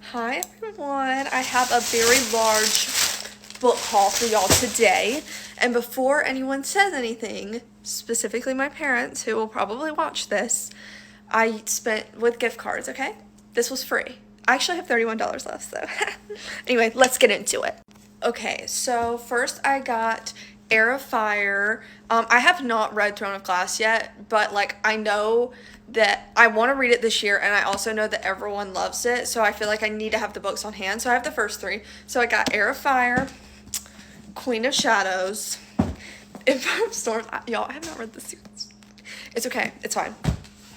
Hi everyone, I have a very large book haul for y'all today. And before anyone says anything, specifically my parents who will probably watch this, I spent with gift cards, okay? This was free. I actually have $31 left, so anyway, let's get into it. Okay, so first I got Air of Fire. I have not read Throne of Glass yet, but like I know that I want to read it this year, and I also know that everyone loves it, so I feel like I need to have the books on hand. So I have the first three. So I got Air of Fire, Queen of Shadows, Empire of Storms. Y'all, I have not read this series. It's okay. It's fine.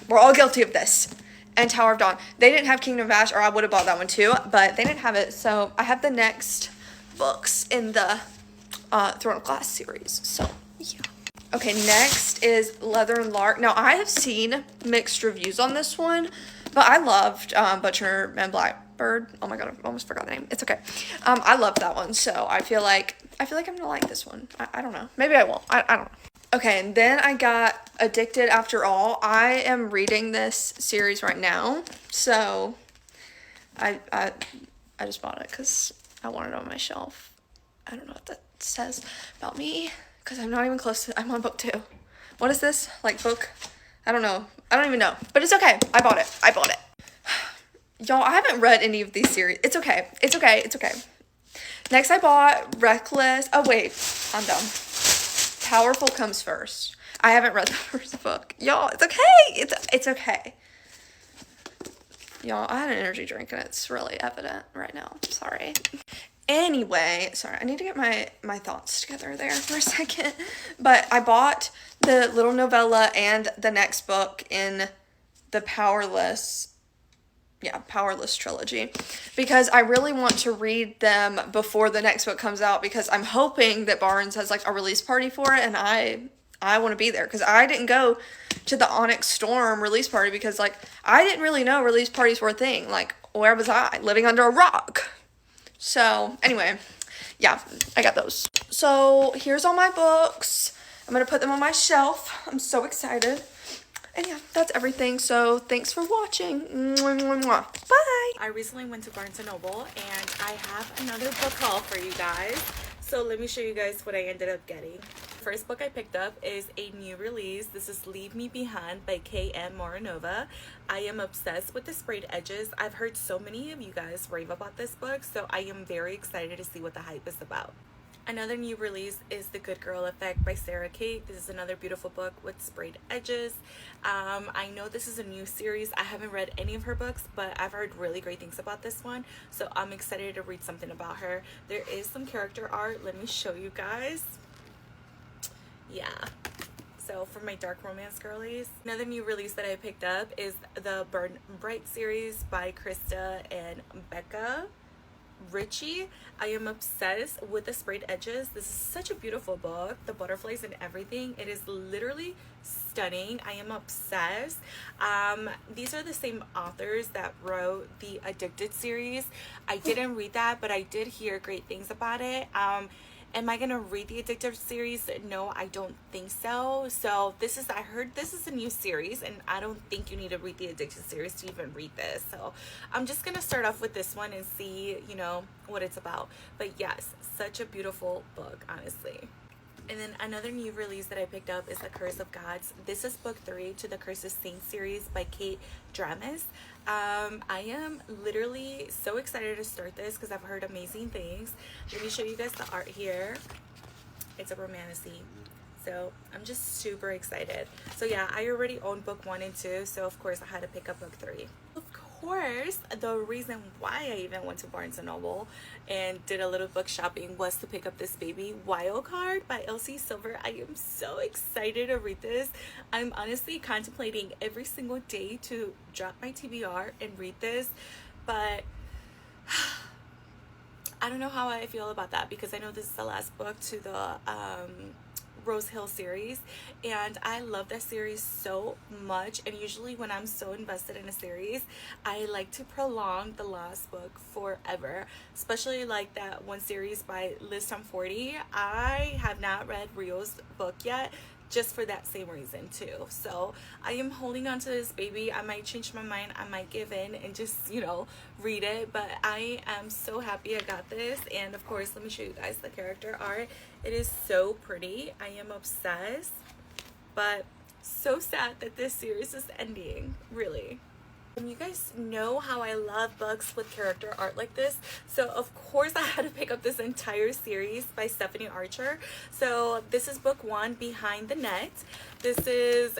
We're all guilty of this. And Tower of Dawn. They didn't have Kingdom of Ash, or I would have bought that one too, but they didn't have it. So I have the next books in the Throne of Glass series. So yeah. Okay, next is Leather and Lark. Now I have seen mixed reviews on this one, but I loved Butcher and Blackbird. Oh my god, I almost forgot the name. It's okay. I love that one, so I feel like I'm gonna like this one. I don't know. Maybe I won't. I don't know. Okay, and then I got Addicted After All. I am reading this series right now, so I just bought it because I want it on my shelf. I don't know what that says about me because I'm not even close to, I'm on book 2. What is this? Like book? I don't know. I don't even know, but it's okay. I bought it. Y'all, I haven't read any of these series. It's okay. Next I bought Reckless. Oh wait, I'm dumb. Powerful comes first. I haven't read the first book. Y'all, it's okay. It's okay. Y'all, I had an energy drink and it's really evident right now. Sorry. Anyway, sorry, I need to get my thoughts together there for a second. But I bought the little novella and the next book in the Powerless trilogy because I really want to read them before the next book comes out because I'm hoping that Barnes has like a release party for it, and I want to be there because I didn't go to the Onyx Storm release party because like I didn't really know release parties were a thing. Like, where was I? Living under a rock. So anyway, yeah, I got those. So here's all my books. I'm gonna put them on my shelf. I'm so excited. And yeah, that's everything. So thanks for watching. Mwah, mwah, mwah. Bye. I recently went to Barnes & Noble and I have another book haul for you guys. So let me show you guys what I ended up getting. The first book I picked up is a new release. This is Leave Me Behind by K.M. Moranova. I am obsessed with the sprayed edges. I've heard so many of you guys rave about this book, so I am very excited to see what the hype is about. Another new release is The Good Girl Effect by Sarah Kate. This is another beautiful book with sprayed edges. I know this is a new series. I haven't read any of her books, but I've heard really great things about this one, so I'm excited to read something about her. There is some character art. Let me show you guys. Yeah. So for my dark romance girlies, another new release that I picked up is the Burn Bright series by Krista and Becca Richie. I am obsessed with the sprayed edges. This is such a beautiful book. The butterflies and everything. It is literally stunning. I am obsessed. These are the same authors that wrote the Addicted series. I didn't read that, but I did hear great things about it. Am I gonna read the Addicted series? No, I don't think so. So I heard this is a new series, and I don't think you need to read the Addicted series to even read this. So I'm just gonna start off with this one and see, what it's about. But yes, such a beautiful book, honestly. And then another new release that I picked up is The Curse of Gods. This is book 3 to the Curse of Saints series by Kate Dramas. I am literally so excited to start this because I've heard amazing things. Let me show you guys the art here. It's a romantasy. So I'm just super excited. So yeah, I already own book 1 and 2, so of course I had to pick up book 3. Of course, the reason why I even went to Barnes & Noble and did a little book shopping was to pick up this baby, Wild Card by Elsie Silver. I am so excited to read this. I'm honestly contemplating every single day to drop my TBR and read this, but I don't know how I feel about that because I know this is the last book to the Rose Hill series, and I love that series so much. And usually when I'm so invested in a series, I like to prolong the last book forever, especially like that one series by Liz Tom 40. I have not read Rio's book yet, just for that same reason too. So I am holding on to this baby. I might change my mind, I might give in and just, you know, read it, but I am so happy I got this. And of course, let me show you guys the character art. It is so pretty. I am obsessed, but so sad that this series is ending, really. You guys know how I love books with character art like this, so of course I had to pick up this entire series by Stephanie Archer. So this is book 1, Behind the Net. This is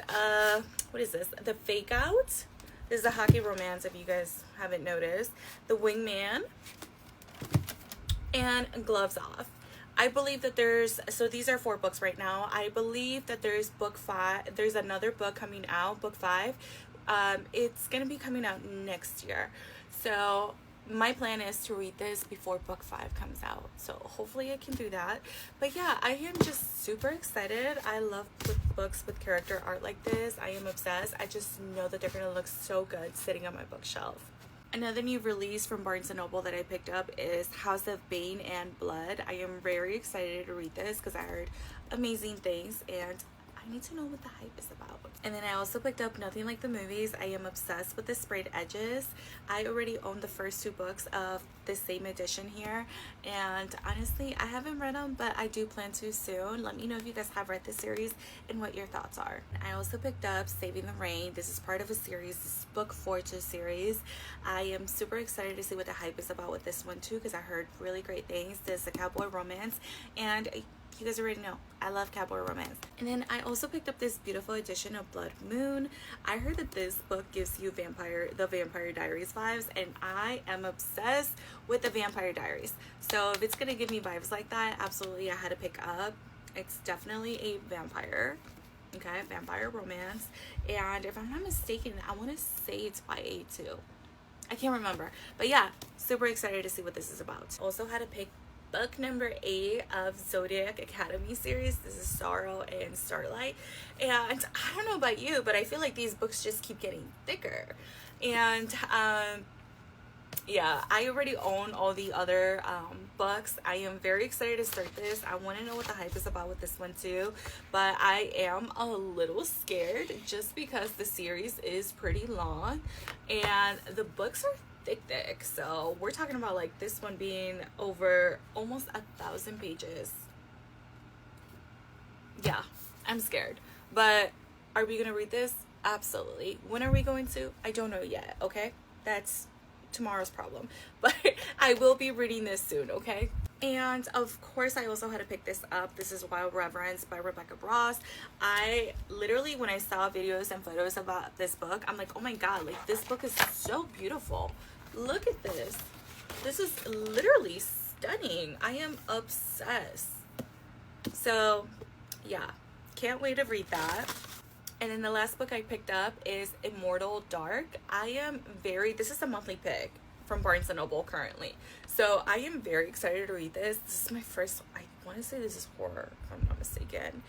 what is this? The Fake Out. This is a hockey romance, if you guys haven't noticed. The Wingman and Gloves Off. I believe that so these are 4 books right now. I believe that there's book 5. There's another book coming out, book 5. It's gonna be coming out next year, so my plan is to read this before book 5 comes out, so hopefully I can do that. But yeah, I am just super excited. I love books with character art like this. I am obsessed. I just know that they're gonna look so good sitting on my bookshelf. Another new release from Barnes & Noble that I picked up is House of Bane and Blood. I am very excited to read this because I heard amazing things and I need to know what the hype is about. And then I also picked up Nothing Like the Movies. I am obsessed with the sprayed edges. I already own the first 2 books of the same edition here, and honestly I haven't read them, but I do plan to soon. Let me know if you guys have read this series and what your thoughts are. I also picked up Saving the Rain. This is part of a series. This is book 4 to series. I am super excited to see what the hype is about with this one too, because I heard really great things. This is a cowboy romance, and you guys already know I love cowboy romance. And then I also picked up this beautiful edition of Blood Moon. I heard that this book gives you the Vampire Diaries vibes, and I am obsessed with the Vampire Diaries. So if it's gonna give me vibes like that, absolutely I had to pick up. It's definitely a vampire, okay, vampire romance. And if I'm not mistaken, I want to say it's by A2. I can't remember, but yeah, super excited to see what this is about. Also had to pick book number 8 of Zodiac Academy series. This is Sorrow and Starlight, and I don't know about you, but I feel like these books just keep getting thicker. And yeah, I already own all the other books. I am very excited to start this. I want to know what the hype is about with this one too, but I am a little scared just because the series is pretty long and the books are thick. So we're talking about like this one being over almost 1,000 pages. Yeah, I'm scared, but are we gonna read this? Absolutely. When are we going to? I don't know yet, okay? That's tomorrow's problem, but I will be reading this soon, okay? And of course I also had to pick this up. This is Wild Reverence by Rebecca Ross. I literally, when I saw videos and photos about this book, I'm like, oh my god, like this book is so beautiful. Look at this. This is literally stunning. I am obsessed. So yeah, can't wait to read that. And then the last book I picked up is Immortal Dark. This is a monthly pick from Barnes & Noble currently. So I am very excited to read this. This is my first, I want to say this is horror, if I'm not mistaken.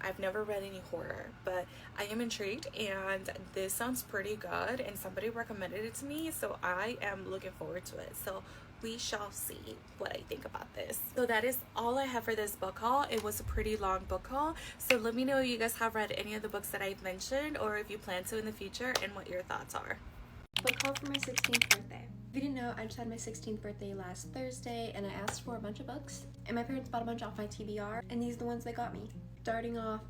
I've never read any horror, but I am intrigued and this sounds pretty good and somebody recommended it to me, so I am looking forward to it. So we shall see what I think about this. So that is all I have for this book haul. It was a pretty long book haul, so let me know if you guys have read any of the books that I've mentioned or if you plan to in the future and what your thoughts are. Book haul for my 16th birthday. If you didn't know, I just had my 16th birthday last Thursday and I asked for a bunch of books and my parents bought a bunch off my TBR and these are the ones they got me. Starting off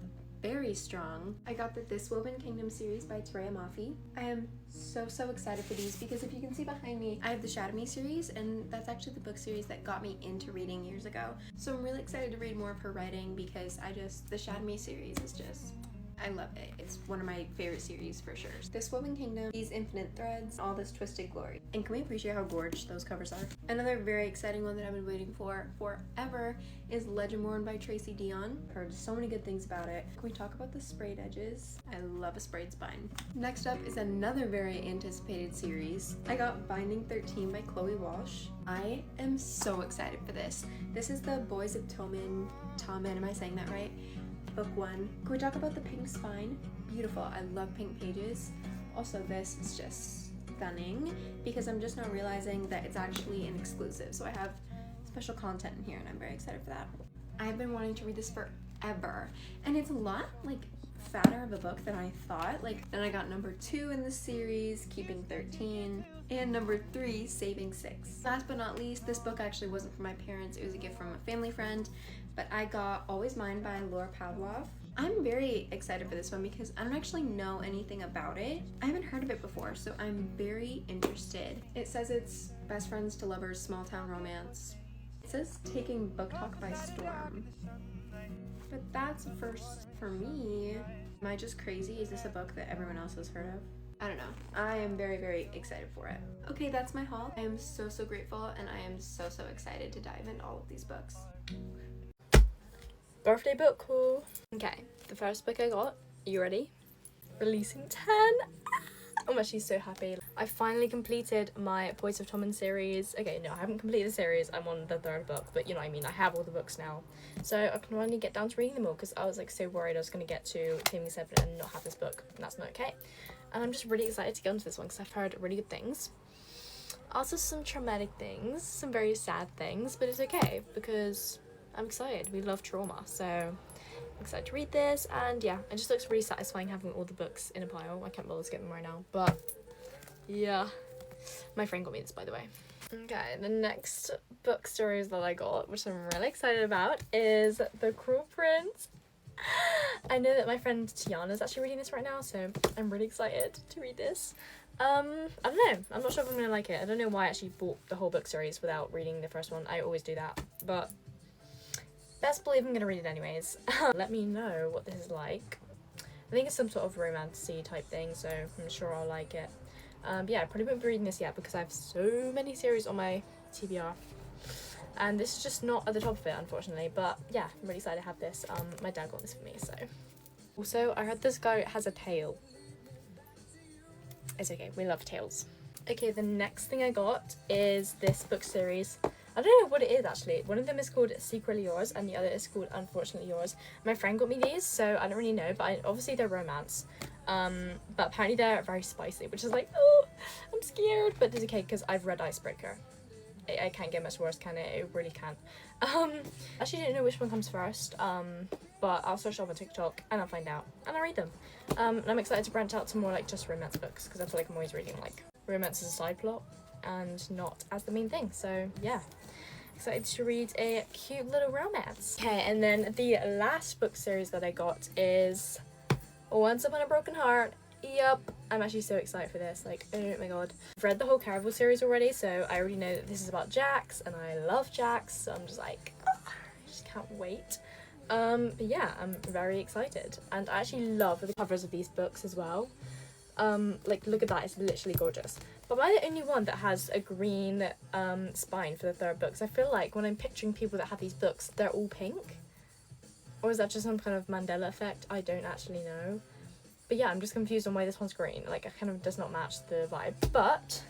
very strong, I got the This Woven Kingdom series by Tareya Mafi. I am so excited for these because if you can see behind me, I have the Shadow Me series, and that's actually the book series that got me into reading years ago. So I'm really excited to read more of her writing because the Shadow Me series is just, I love it. It's one of my favorite series for sure. This Woven Kingdom, these infinite threads, all this twisted glory. And can we appreciate how gorgeous those covers are? Another very exciting one that I've been waiting for forever is Legendborn by Tracy Dion. Heard so many good things about it. Can we talk about the sprayed edges? I love a sprayed spine. Next up is another very anticipated series. I got Binding 13 by Chloe Walsh. I am so excited for this. This is the Boys of Tommen, am I saying that right? Book 1. Can we talk about the pink spine? Beautiful. I love pink pages. Also, this is just stunning because I'm just now realizing that it's actually an exclusive. So I have special content in here and I'm very excited for that. I've been wanting to read this ever. And it's a lot, like, fatter of a book than I thought. Like, then I got number 2 in the series, Keeping 13, and number 3, Saving 6. Last but not least, this book actually wasn't for my parents, it was a gift from a family friend, but I got Always Mine by Laura Pavlov. I'm very excited for this one because I don't actually know anything about it. I haven't heard of it before, so I'm very interested. It says it's best friends to lovers, small town romance. It says taking booktok by storm. But that's a first for me. Am I just crazy? Is this a book that everyone else has heard of? I don't know. I am very, very excited for it. Okay, that's my haul. I am so, so grateful, and I am so, so excited to dive into all of these books. Birthday book haul. Okay, the first book I got, you ready? Releasing 10. I'm actually so happy. I finally completed my Boys of Tommen series. Okay, no, I haven't completed the series. I'm on the 3rd book, but you know what I mean. I have all the books now. So I can finally get down to reading them all because I was like so worried I was going to get to Taming Seven and not have this book. And that's not okay. And I'm just really excited to get onto this one because I've heard really good things. Also some traumatic things, some very sad things, but it's okay because I'm excited. We love trauma, so I'm excited to read this. And yeah, it just looks really satisfying having all the books in a pile. I can't bother to get them right now, but yeah. My friend got me this, by the way. Okay, the next book stories that I got, which I'm really excited about, is The Cruel Prince. I know that my friend Tiana's actually reading this right now, so I'm really excited to read this. I don't know. I'm not sure if I'm gonna like it. I don't know why I actually bought the whole book series without reading the first one. I always do that, but best believe I'm gonna read it anyways. Let me know what this is like. I think it's some sort of romancy type thing, so I'm sure I'll like it. But yeah, I probably won't be reading this yet because I have so many series on my TBR. And this is just not at the top of it, unfortunately. But yeah, I'm really excited to have this. My dad got this for me, so. Also, I heard this guy has a tail. It's okay, we love tails. Okay, the next thing I got is this book series. I don't know what it is actually. One of them is called Secretly Yours and the other is called Unfortunately Yours. My friend got me these, so I don't really know, but obviously they're romance. But apparently they're very spicy, which is like, oh, I'm scared, but it's okay because I've read Icebreaker. It can't get much worse, can it? It really can't. Actually didn't know which one comes first, but I'll search up on TikTok and I'll find out and I'll read them. And I'm excited to branch out to more like just romance books because I feel like I'm always reading like romance as a side plot and not as the main thing. So yeah, excited to read a cute little romance. Okay, and then the last book series that I got is Once Upon a Broken Heart. Yep, I'm actually so excited for this, like, oh my god. I've read the whole Caraval series already, so I already know that this is about Jax, and I love Jax, so I'm just like, I just can't wait. But yeah, I'm very excited, and I actually love the covers of these books as well. Like, look at that, it's literally gorgeous. But am I the only one that has a green spine for the 3rd book? 'Cause I feel like when I'm picturing people that have these books, they're all pink. Or is that just some kind of Mandela effect? I don't actually know. But yeah, I'm just confused on why this one's green. Like, it kind of does not match the vibe. But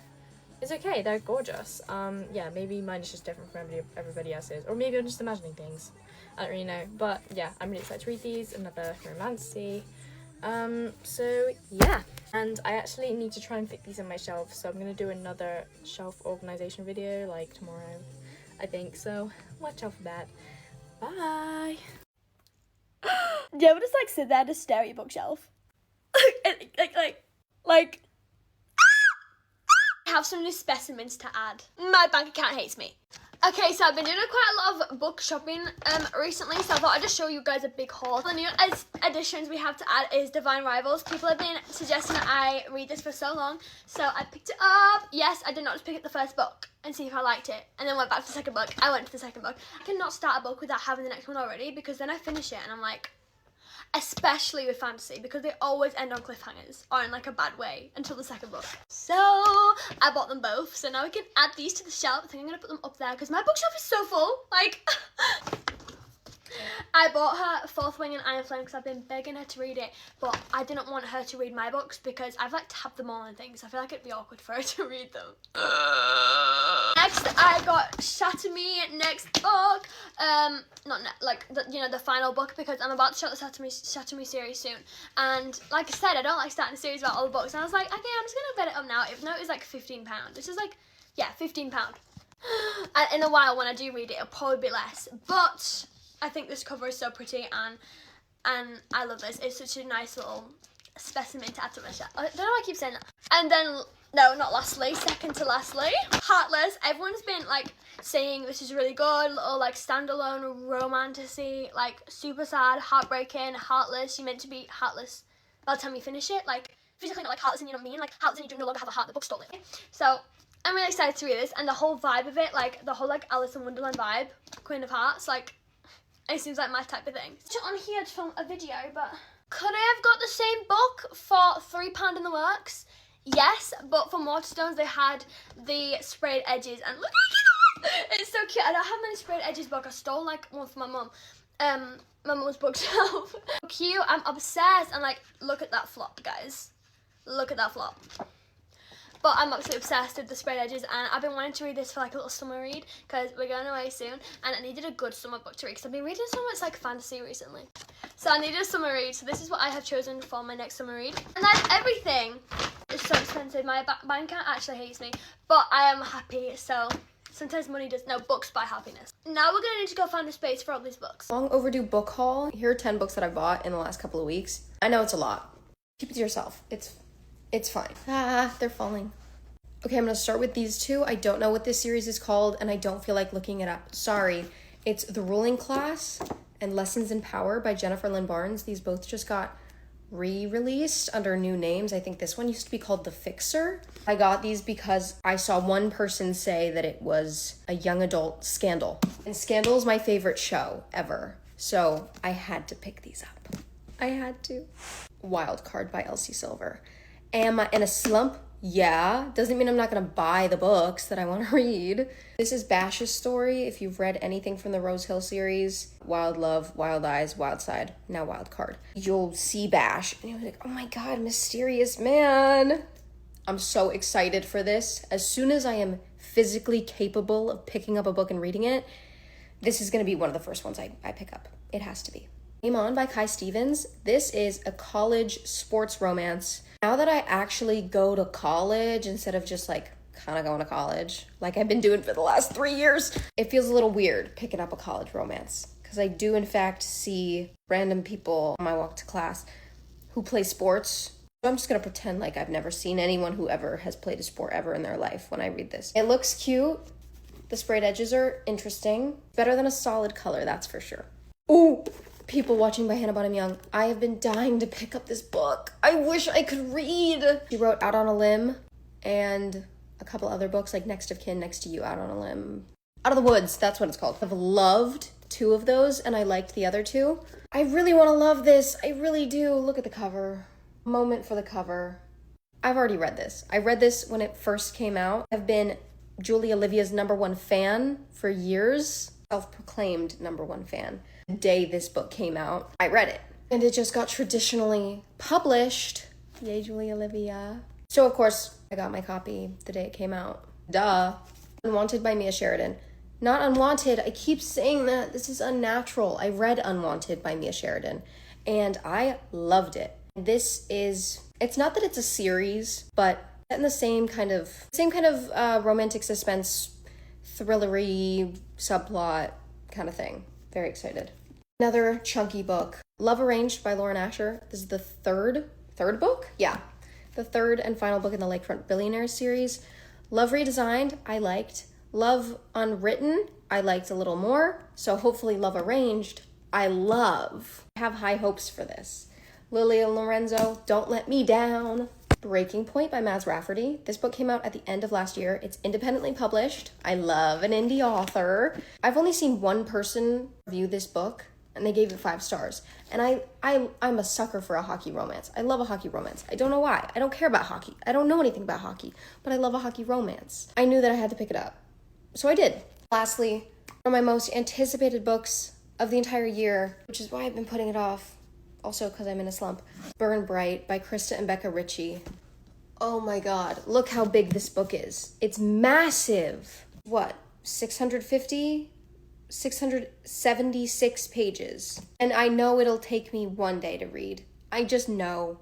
it's okay, they're gorgeous. Yeah, maybe mine is just different from everybody else's. Or maybe I'm just imagining things. I don't really know. But yeah, I'm really excited to read these. Another romancy. So yeah. And I actually need to try and fit these in my shelf. So I'm going to do another shelf organization video, like, tomorrow, I think. So watch out for that. Bye! Do you ever just like sit there and just stare at your bookshelf? like I have some new specimens to add. My bank account hates me. Okay, so I've been doing quite a lot of book shopping recently, so I thought I'd just show you guys a big haul. The new additions we have to add is Divine Rivals. People have been suggesting that I read this for so long, so I picked it up. Yes, I did not just pick up the first book and see if I liked it, and then went back to the second book. I went to the second book. I cannot start a book without having the next one already, because then I finish it and I'm like, especially with fantasy, because they always end on cliffhangers, or in like a bad way, until the second book. So I bought them both, so now we can add these to the shelf. I think I'm gonna put them up there because my bookshelf is so full. Like I bought her Fourth Wing and Iron Flame because I've been begging her to read it, but I didn't want her to read my books because I've like tabbed them all and things. I feel like it'd be awkward for her to read them. Next, I got Shatter Me next book. The final book, because I'm about to start the Shatter Me series soon. And like I said, I don't like starting a series about all the books. And I was like, okay, I'm just gonna bet it up now. Even though it was like £15, this is like, yeah, £15. And in a while when I do read it, it'll probably be less. But I think this cover is so pretty, and I love this. It's such a nice little specimen to add to my shelf. I don't know why I keep saying that. And then, no, not lastly, second to lastly, Heartless. Everyone's been like saying this is really good, little like standalone romantasy, like super sad, heartbreaking, heartless. You're meant to be heartless by the time you finish it, like physically not like heartless and you know what I mean, like heartless and you do no longer have a heart, the book's stolen. So I'm really excited to read this, and the whole vibe of it, like the whole like Alice in Wonderland vibe, Queen of Hearts, like it seems like my type of thing. Just on here to film a video, but could I have got the same book for £3 in the works? Yes, but for Waterstones they had the sprayed edges, and look at that! It's so cute. I don't have many sprayed edges book. I stole like one from my mum. My mum's bookshelf. Cute. I'm obsessed, and like look at that flop, guys. Look at that flop. But I'm absolutely obsessed with the sprayed edges, and I've been wanting to read this for like a little summer read because we're going away soon, and I needed a good summer book to read because I've been reading so much like fantasy recently. So I needed a summer read, so this is what I have chosen for my next summer read. And that's everything. It's so expensive. My bank account actually hates me, but I am happy, so sometimes money does, no, books buy happiness. Now we're gonna need to go find a space for all these books. Long overdue book haul. Here are 10 books that I bought in the last couple of weeks. I know it's a lot. Keep it to yourself. It's fine. They're falling. Okay, I'm gonna start with these two. I don't know what this series is called, and I don't feel like looking it up. Sorry. It's The Ruling Class and Lessons in Power by Jennifer Lynn Barnes. These both just got re-released under new names. I think this one used to be called The Fixer. I got these because I saw one person say that it was a young adult Scandal. And Scandal is my favorite show ever. So I had to pick these up. I had to. Wild Card by Elsie Silver. Am I in a slump? Yeah. Doesn't mean I'm not gonna buy the books that I want to read. This is Bash's story. If you've read anything from the Rose Hill series, Wild Love, Wild Eyes, Wild Side, now Wild Card, you'll see Bash and you'll be like, oh my god, mysterious man. I'm so excited for this. As soon as I am physically capable of picking up a book and reading it, this is gonna be one of the first ones I pick up. It has to be. Game On by Kai Stevens. This is a college sports romance. Now that I actually go to college instead of just like kind of going to college, like I've been doing for the last 3 years, it feels a little weird picking up a college romance because I do in fact see random people on my walk to class who play sports. So I'm just going to pretend like I've never seen anyone who ever has played a sport ever in their life when I read this. It looks cute. The sprayed edges are interesting. Better than a solid color, that's for sure. Ooh! People Watching by Hannah Bonham Young. I have been dying to pick up this book. I wish I could read. She wrote Out on a Limb and a couple other books like Next of Kin, Next to You, Out on a Limb. Out of the Woods, that's what it's called. I've loved 2 of those and I liked the other 2. I really want to love this. I really do. Look at the cover. Moment for the cover. I've already read this. I read this when it first came out. I've been Julie Olivia's #1 fan for years. Self-proclaimed #1 fan. The day this book came out, I read it. And it just got traditionally published. Yay, Julie Olivia. So, of course, I got my copy the day it came out. Duh. Unwanted by Mia Sheridan. Not Unwanted. I keep saying that. This is unnatural. I read Unwanted by Mia Sheridan, and I loved it. This is, it's not that it's a series, but in the same kind of romantic suspense, thrillery subplot kind of thing. Very excited. Another chunky book, Love Arranged by Lauren Asher. This is the third book? Yeah, the third and final book in the Lakefront Billionaires series. Love Redesigned, I liked. Love Unwritten, I liked a little more. So hopefully Love Arranged, I love. I have high hopes for this. Lilia Lorenzo, Don't Let Me Down. Breaking Point by Maz Rafferty. This book came out at the end of last year. It's independently published. I love an indie author. I've only seen one person review this book, and they gave it 5 stars. And I'm a sucker for a hockey romance. I love a hockey romance. I don't know why. I don't care about hockey. I don't know anything about hockey, but I love a hockey romance. I knew that I had to pick it up, so I did. Lastly, one of my most anticipated books of the entire year, which is why I've been putting it off, also because I'm in a slump, Burn Bright by Krista and Becca Ritchie. Oh my god, look how big this book is. It's massive. What, 676 pages. And I know it'll take me one day to read. I just know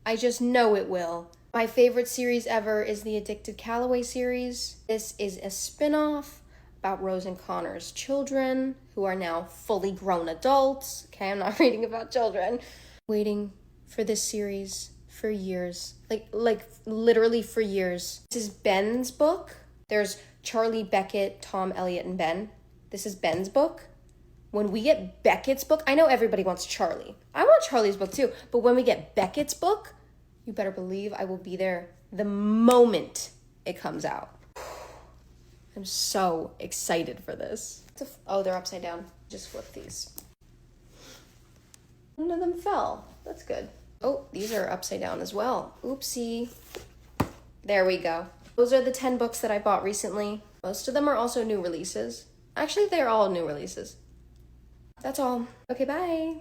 it will. My favorite series ever is the Addicted Calloway series. This is a spin-off about Rose and Connor's children, who are now fully grown adults. Okay, I'm not reading about children. Waiting for this series for years. Like literally for years. This is Ben's book. There's Charlie, Beckett, Tom, Elliot, and Ben. This is Ben's book. When we get Beckett's book, I know everybody wants Charlie. I want Charlie's book too, but when we get Beckett's book, you better believe I will be there the moment it comes out. I'm so excited for this. Oh, they're upside down. Just flip these. None of them fell. That's good. Oh, these are upside down as well. Oopsie. There we go. Those are the 10 books that I bought recently. Most of them are also new releases. Actually, they're all new releases. That's all. Okay, bye.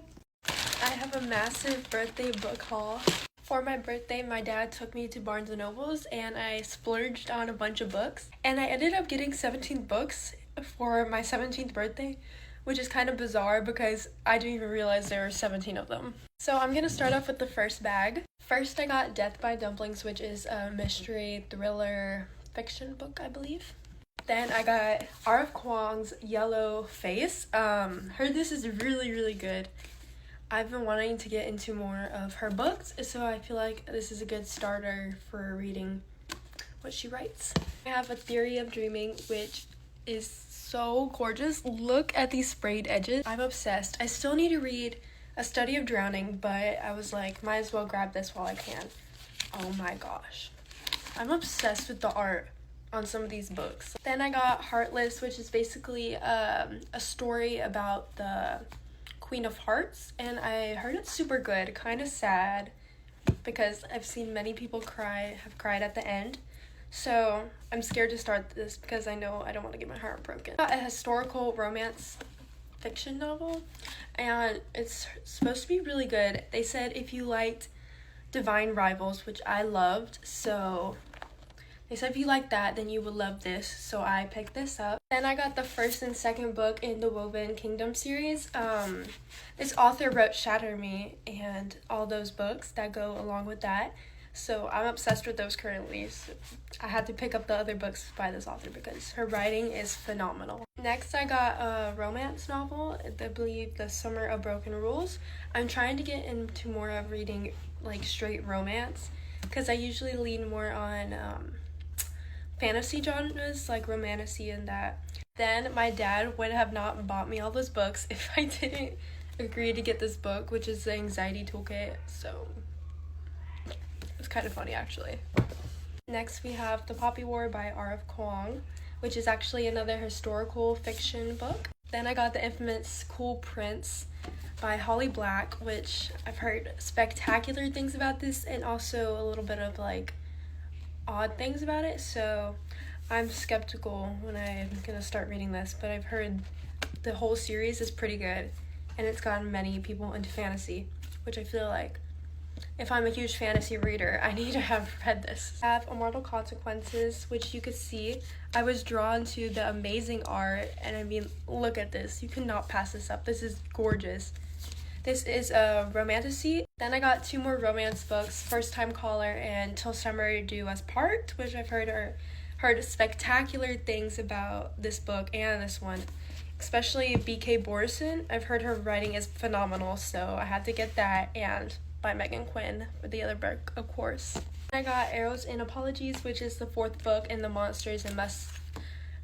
I have a massive birthday book haul. For my birthday, my dad took me to Barnes & Noble's and I splurged on a bunch of books. And I ended up getting 17 books for my 17th birthday, which is kind of bizarre because I didn't even realize there were 17 of them. So I'm gonna start off with the first bag. First, I got Death by Dumplings, which is a mystery thriller fiction book, I believe. Then I got R.F. Kuang's Yellow Face. Heard this is really, really good. I've been wanting to get into more of her books, so I feel like this is a good starter for reading what she writes. I have A Theory of Dreaming, which is so gorgeous. Look at these sprayed edges. I'm obsessed. I still need to read A Study of Drowning, but I was like, might as well grab this while I can. Oh my gosh. I'm obsessed with the art on some of these books. Then I got Heartless, which is basically a story about the Queen of Hearts, and I heard it's super good. Kind of sad because I've seen many people have cried at the end, so I'm scared to start this because I know I don't want to get my heart broken. I got a historical romance fiction novel, and it's supposed to be really good. They said if you liked Divine Rivals, which I loved, so they said if you like that, then you would love this, so I picked this up. Then I got the first and second book in the Woven Kingdom series. This author wrote Shatter Me and all those books that go along with that, so I'm obsessed with those currently. So I had to pick up the other books by this author because her writing is phenomenal. Next, I got a romance novel, I believe The Summer of Broken Rules. I'm trying to get into more of reading like straight romance because I usually lean more on fantasy genres like romantasy and that. Then my dad would have not bought me all those books if I didn't agree to get this book, which is the Anxiety Toolkit, so it's kind of funny actually. Next we have The Poppy War by R.F. Kuang, which is actually another historical fiction book. Then I got The Infamous Cool Prince by Holly Black, which I've heard spectacular things about this and also a little bit of like odd things about it, so I'm skeptical when I'm gonna start reading this, but I've heard the whole series is pretty good and it's gotten many people into fantasy, which I feel like if I'm a huge fantasy reader, I need to have read this. I have Immortal Consequences, which you could see I was drawn to the amazing art, and I mean, look at this. You cannot pass this up. This is gorgeous. This is a romantasy. Then I got 2 more romance books, First Time Caller and Till Summer Do Us Part, which I've heard spectacular things about this book and this one, especially B.K. Borison. I've heard her writing is phenomenal, so I had to get that, and by Megan Quinn for the other book, of course. I got Arrows and Apologies, which is the 4th book in the Monsters and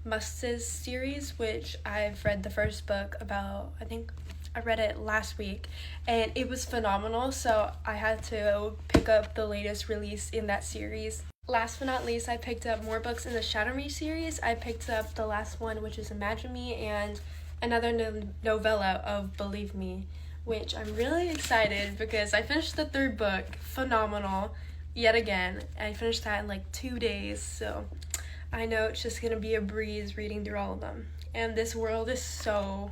Musts series, which I've read the first book about, I think I read it last week, and it was phenomenal, so I had to pick up the latest release in that series. Last but not least, I picked up more books in the Shatter Me series. I picked up the last one, which is Imagine Me, and another novella of Believe Me, which I'm really excited because I finished the 3rd book. Phenomenal, yet again. I finished that in like 2 days, so I know it's just gonna be a breeze reading through all of them. And this world is so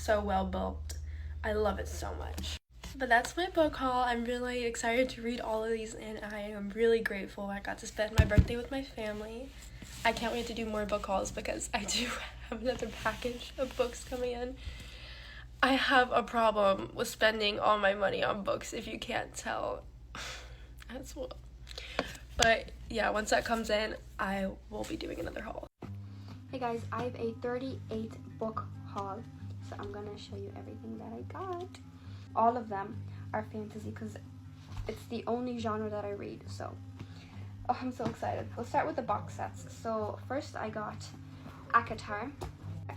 well built. I love it so much. But that's my book haul. I'm really excited to read all of these, and I am really grateful I got to spend my birthday with my family. I can't wait to do more book hauls because I do have another package of books coming in. I have a problem with spending all my money on books, if you can't tell as well. But yeah, once that comes in, I will be doing another haul. Hey guys, I have a 38 book haul, so I'm gonna show you everything that I got. All of them are fantasy because it's the only genre that I read, so oh, I'm so excited. We'll start with the box sets. So first I got ACOTAR,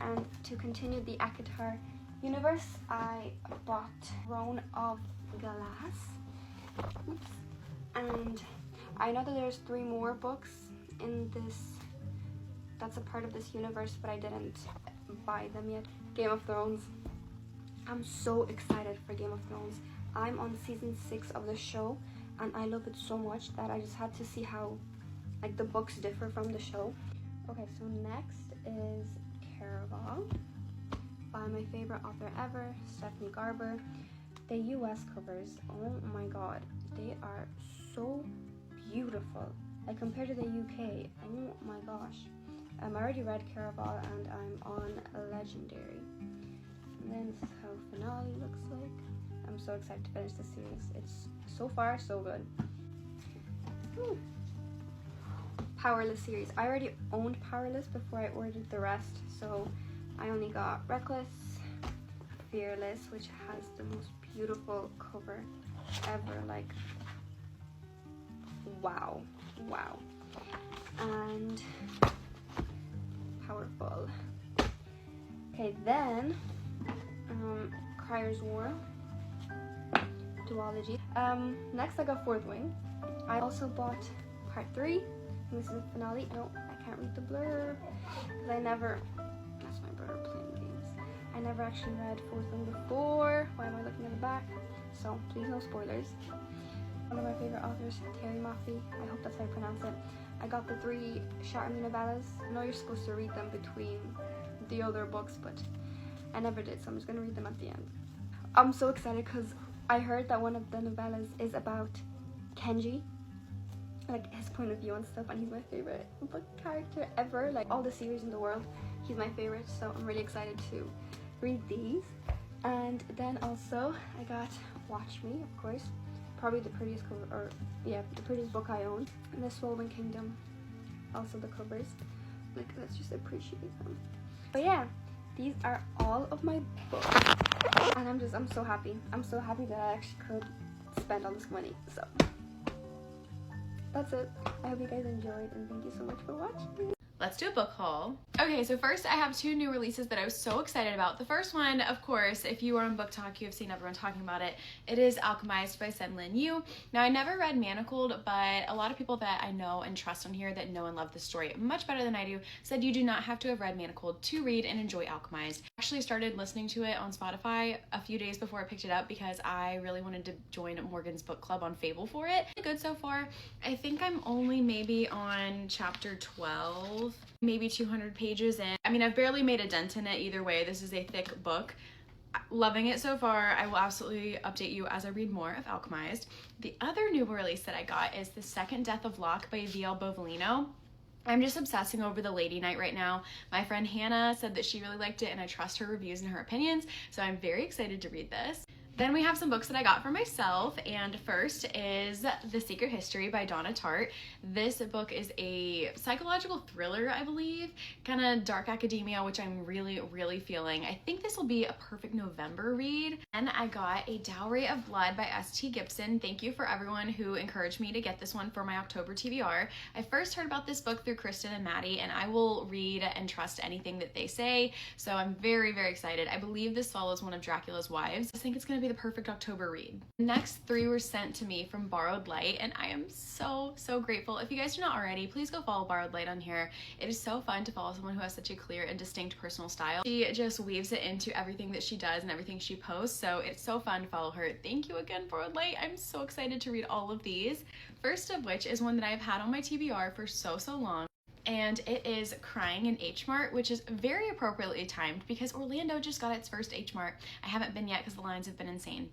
and to continue the ACOTAR universe, I bought Throne of Glass. Oops. And I know that there's 3 more books in this that's a part of this universe, but I didn't buy them yet. Game of Thrones. I'm so excited for Game of Thrones. I'm on season 6 of the show, and I love it so much that I just had to see how like the books differ from the show. Okay, so next is Caraval by my favorite author ever, Stephanie Garber. The US covers, oh my god, they are so beautiful. Like compared to the UK, oh my gosh. I already read Caraval and I'm on Legendary. And then this is how Finale looks like. I'm so excited to finish the series. It's so far so good. Ooh. Powerless series. I already owned Powerless before I ordered the rest, so I only got Reckless, Fearless, which has the most beautiful cover ever. Like, wow, wow. And Powerful. Okay, then Crier's War duology. Next I got Fourth Wing. I also bought part 3. And this is the finale. No, I can't read the blurb because I never. That's my brother playing games. I never actually read Fourth Wing before. Why am I looking at the back? So please no spoilers. One of my favorite authors, Terry Maffei. I hope that's how I pronounce it. I got the 3 Shatter Me novellas. I know you're supposed to read them between the other books, but I never did, so I'm just gonna read them at the end. I'm so excited because I heard that one of the novellas is about Kenji, like his point of view and stuff, and he's my favorite book character ever. Like all the series in the world, he's my favorite, so I'm really excited to read these. And then also I got Watch Me, of course. Probably the prettiest cover, or yeah, the prettiest book I own. And the Swollen Kingdom, also the covers. Like, let's just appreciate them. But yeah, these are all of my books, and I'm so happy. I'm so happy that I actually could spend all this money. So that's it. I hope you guys enjoyed, and thank you so much for watching. Let's do a book haul. Okay, so first I have 2 new releases that I was so excited about. The first one, of course, if you are on BookTok, you have seen everyone talking about it. It is Alchemized by Sen-Lin Yu. Now, I never read Manacled, but a lot of people that I know and trust on here that know and love the story much better than I do said you do not have to have read Manacled to read and enjoy Alchemized. I actually started listening to it on Spotify a few days before I picked it up because I really wanted to join Morgan's book club on Fable for it. Good so far. I think I'm only maybe on chapter 12. Maybe 200 pages in. I mean, I've barely made a dent in it either way. This is a thick book. Loving it so far. I will absolutely update you as I read more of Alchemized. The other new release that I got is The Second Death of Locke by V.L. Bovalino. I'm just obsessing over The Lady Knight right now. My friend Hannah said that she really liked it, and I trust her reviews and her opinions, so I'm very excited to read this. Then we have some books that I got for myself, and first is The Secret History by Donna Tartt. This book is a psychological thriller, I believe, kind of dark academia, which I'm really, really feeling. I think this will be a perfect November read. And I got A Dowry of Blood by S.T. Gibson. Thank you for everyone who encouraged me to get this one for my October TBR. I first heard about this book through Kristen and Maddie, and I will read and trust anything that they say, so I'm very, very excited. I believe this follows one of Dracula's wives. I think it's going to be the perfect October read. The next 3 were sent to me from Borrowed Light, and I am so grateful. If you guys do not already, please go follow Borrowed Light on here. It is so fun to follow someone who has such a clear and distinct personal style. She just weaves it into everything that she does and everything she posts, so it's so fun to follow her. Thank you again, Borrowed Light. I'm so excited to read all of these. First of which is one that I've had on my TBR for so long. And it is Crying in H Mart, which is very appropriately timed because Orlando just got its first H Mart. I haven't been yet because the lines have been insane.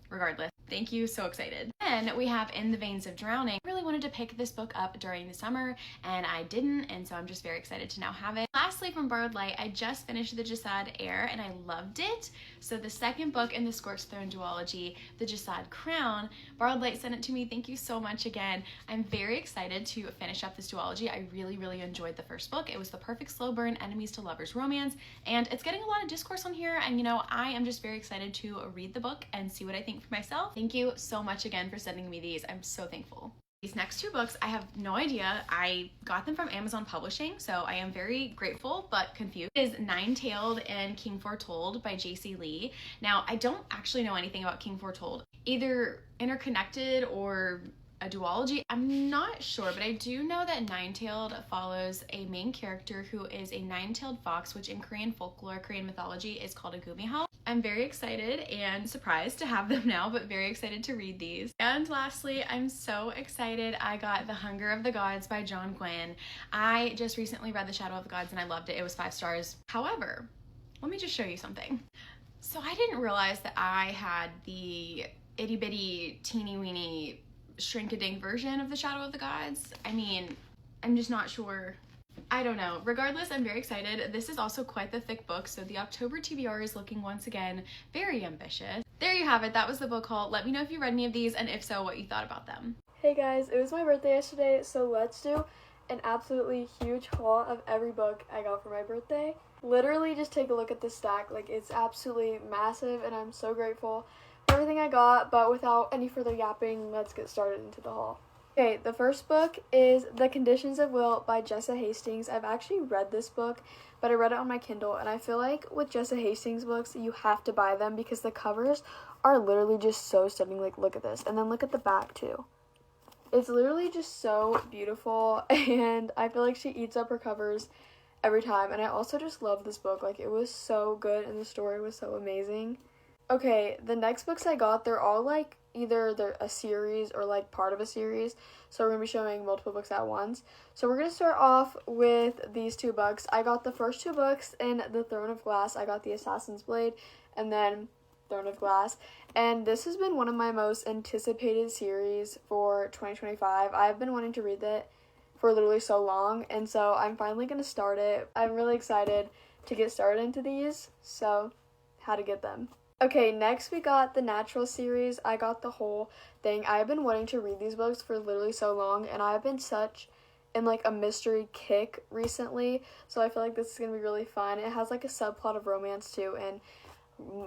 Regardless, Thank you, so excited. Then we have In the Veins of Drowning. I really wanted to pick this book up during the summer and I didn't, and so I'm just very excited to now have it. Lastly, from Borrowed Light, I just finished The Jasad Heir and I loved it. So the second book in the Scorched Throne duology, The Jasad Crown, Borrowed Light sent it to me. Thank you so much again. I'm very excited to finish up this duology. I really enjoyed the first book. It was the perfect slow burn enemies to lovers romance, and it's getting a lot of discourse on here, and you know, I am just very excited to read the book and see what I think for myself. Thank you so much again for sending me these. I'm so thankful. These next two books, I have no idea. I got them from Amazon Publishing, so I am very grateful but confused. It is Nine-Tailed and King Foretold by J.C. Lee. Now, I don't actually know anything about King Foretold, either interconnected or a duology. I'm not sure, but I do know that Nine-Tailed follows a main character who is a nine-tailed fox, which in Korean folklore, Korean mythology, is called a gumihao. I'm very excited and surprised to have them now, but very excited to read these. And lastly, I'm so excited. I got The Hunger of the Gods by John Gwynne. I just recently read The Shadow of the Gods and I loved it. It was 5 stars. However, let me just show you something. So I didn't realize that I had the itty bitty teeny weeny shrink-a-dink version of The Shadow of the Gods. I mean, I'm just not sure. I don't know. Regardless, I'm very excited. This is also quite the thick book, so the October TBR is looking once again very ambitious. There you have it. That was the book haul. Let me know if you read any of these, and if so, what you thought about them. Hey guys, it was my birthday yesterday, so let's do an absolutely huge haul of every book I got for my birthday. Literally just take a look at this stack. Like, it's absolutely massive, and I'm so grateful for everything I got, but without any further yapping, let's get started into the haul. Okay, the first book is The Conditions of Will by Jessa Hastings. I've actually read this book, but I read it on my Kindle, and I feel like with Jessa Hastings books, you have to buy them because the covers are literally just so stunning. Like, look at this, and then look at the back too. It's literally just so beautiful, and I feel like she eats up her covers every time, and I also just love this book. Like, it was so good, and the story was so amazing. Okay, the next books I got, they're all like either they're a series or like part of a series, so we're gonna be showing multiple books at once. So we're gonna start off with these 2 books. I got the first 2 books in The Throne of Glass. I got The Assassin's Blade and then Throne of Glass, and this has been one of my most anticipated series for 2025. I've been wanting to read it for literally so long, and so I'm finally gonna start it. I'm really excited to get started into these, so how to get them. Okay, next we got the Natural series. I got the whole thing. I've been wanting to read these books for literally so long, and I've been such in like a mystery kick recently, so I feel like this is gonna be really fun. It has like a subplot of romance too, and